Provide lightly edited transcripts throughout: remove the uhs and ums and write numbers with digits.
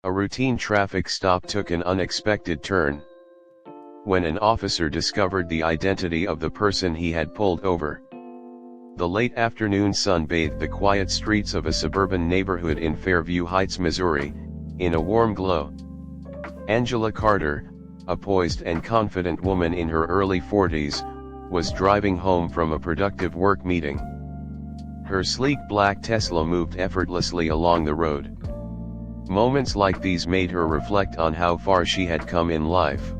A routine traffic stop took an unexpected turn when an officer discovered the identity of the person he had pulled over. The late afternoon sun bathed the quiet streets of a suburban neighborhood in Fairview Heights, Missouri, in a warm glow. Angela Carter, a poised and confident woman in her early 40s, was driving home from a productive work meeting. Her sleek black Tesla moved effortlessly along the road. Moments like these made her reflect on how far she had come in life.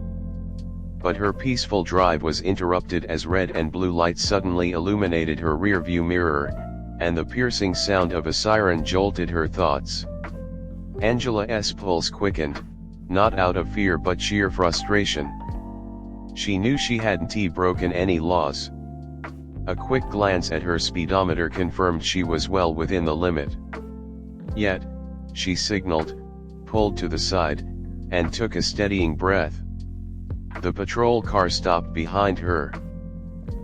But her peaceful drive was interrupted as red and blue lights suddenly illuminated her rearview mirror, and the piercing sound of a siren jolted her thoughts. Angela's pulse quickened, not out of fear but sheer frustration. She knew she hadn't broken any laws. A quick glance at her speedometer confirmed she was well within the limit. Yet, she signaled, pulled to the side, and took a steadying breath. The patrol car stopped behind her.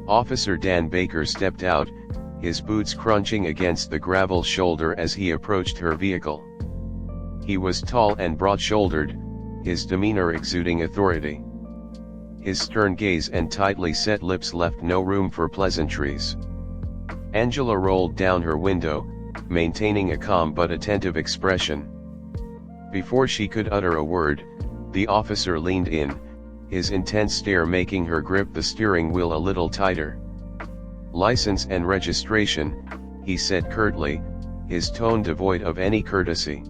Officer Dan Baker stepped out, his boots crunching against the gravel shoulder as he approached her vehicle. He was tall and broad-shouldered, his demeanor exuding authority. His stern gaze and tightly set lips left no room for pleasantries. Angela rolled down her window, maintaining a calm but attentive expression. Before she could utter a word, the officer leaned in, his intense stare making her grip the steering wheel a little tighter. "License and registration," he said curtly, his tone devoid of any courtesy.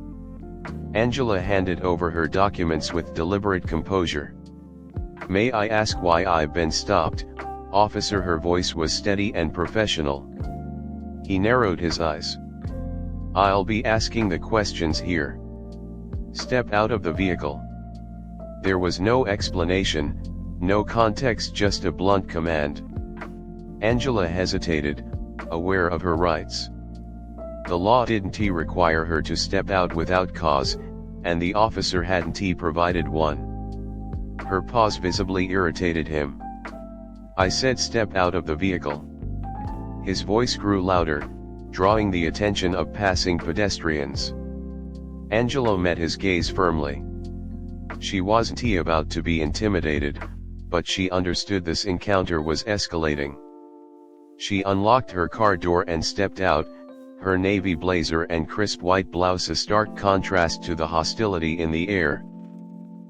Angela handed over her documents with deliberate composure. "May I ask why I've been stopped, officer?" Her voice was steady and professional. He narrowed his eyes. "I'll be asking the questions here. Step out of the vehicle." There was no explanation, no context, just a blunt command. Angela hesitated, aware of her rights. The law didn't require her to step out without cause, and the officer hadn't provided one. Her pause visibly irritated him. "I said step out of the vehicle." His voice grew louder, drawing the attention of passing pedestrians. Angela met his gaze firmly. She wasn't about to be intimidated, but she understood this encounter was escalating. She unlocked her car door and stepped out, her navy blazer and crisp white blouse a stark contrast to the hostility in the air.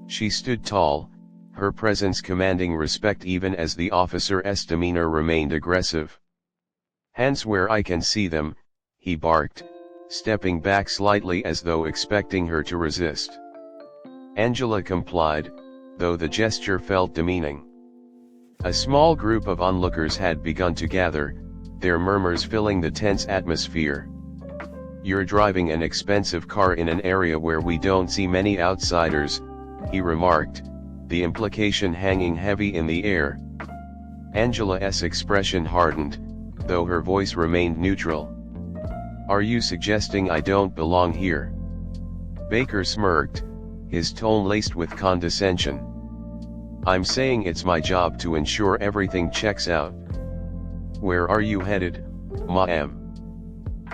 She stood tall, her presence commanding respect even as the officer's demeanor remained aggressive. "Hands where I can see them," he barked, stepping back slightly as though expecting her to resist. Angela complied, though the gesture felt demeaning. A small group of onlookers had begun to gather, their murmurs filling the tense atmosphere. "You're driving an expensive car in an area where we don't see many outsiders," he remarked, the implication hanging heavy in the air. Angela's expression hardened, though her voice remained neutral. "Are you suggesting I don't belong here?" Baker smirked, his tone laced with condescension. "I'm saying it's my job to ensure everything checks out." "Where are you headed, ma'am?"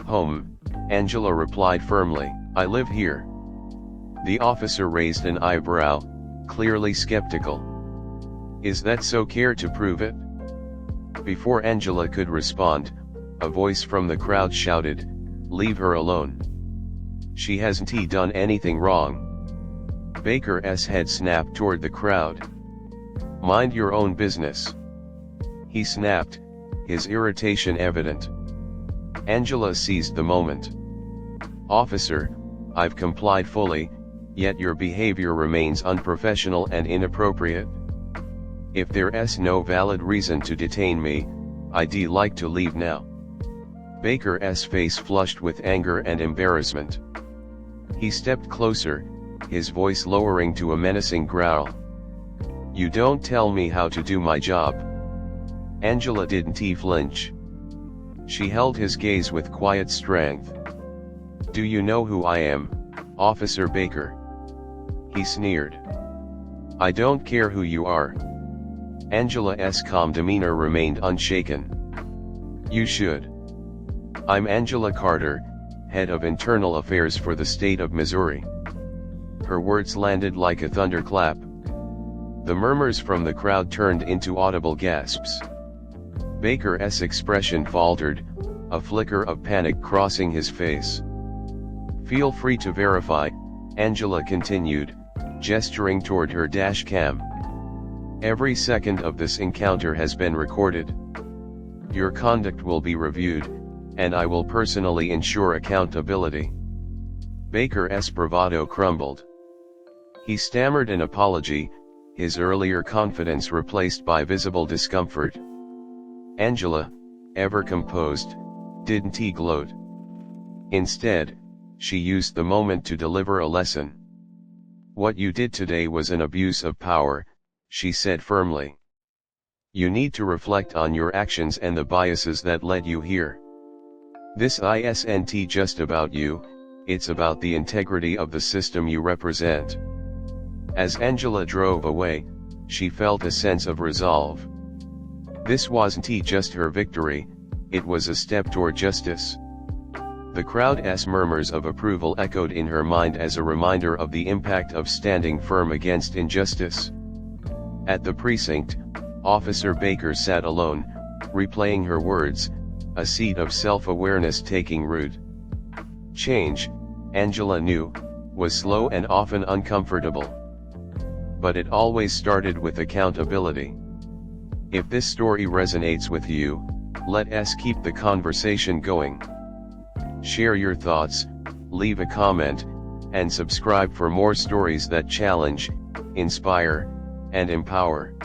"Home," Angela replied firmly. "I live here." The officer raised an eyebrow, clearly skeptical. "Is that so? Care to prove it?" Before Angela could respond, a voice from the crowd shouted, "Leave her alone. She hasn't done anything wrong." Baker's head snapped toward the crowd. "Mind your own business," he snapped, his irritation evident. Angela seized the moment. "Officer, I've complied fully, yet your behavior remains unprofessional and inappropriate. If there's no valid reason to detain me, I'd like to leave now." Baker's face flushed with anger and embarrassment. He stepped closer, his voice lowering to a menacing growl. "You don't tell me how to do my job." Angela didn't flinch. She held his gaze with quiet strength. "Do you know who I am, Officer Baker?" he sneered. "I don't care who you are." Angela's calm demeanor remained unshaken. "You should. I'm Angela Carter, head of internal affairs for the state of Missouri." Her words landed like a thunderclap. The murmurs from the crowd turned into audible gasps. Baker's expression faltered, a flicker of panic crossing his face. "Feel free to verify," Angela continued, gesturing toward her dash cam. "Every second of this encounter has been recorded. Your conduct will be reviewed, and I will personally ensure accountability." Baker's bravado crumbled. He stammered an apology, his earlier confidence replaced by visible discomfort. Angela, ever composed, didn't gloat. Instead, she used the moment to deliver a lesson. "What you did today was an abuse of power," she said firmly. "You need to reflect on your actions and the biases that led you here. This isn't just about you, it's about the integrity of the system you represent." As Angela drove away, she felt a sense of resolve. This wasn't just her victory, it was a step toward justice. The crowd's murmurs of approval echoed in her mind as a reminder of the impact of standing firm against injustice. At the precinct, Officer Baker sat alone, replaying her words, a seed of self-awareness taking root. Change, Angela knew, was slow and often uncomfortable. But it always started with accountability. If this story resonates with you, let us keep the conversation going. Share your thoughts, leave a comment, and subscribe for more stories that challenge, inspire, and empower.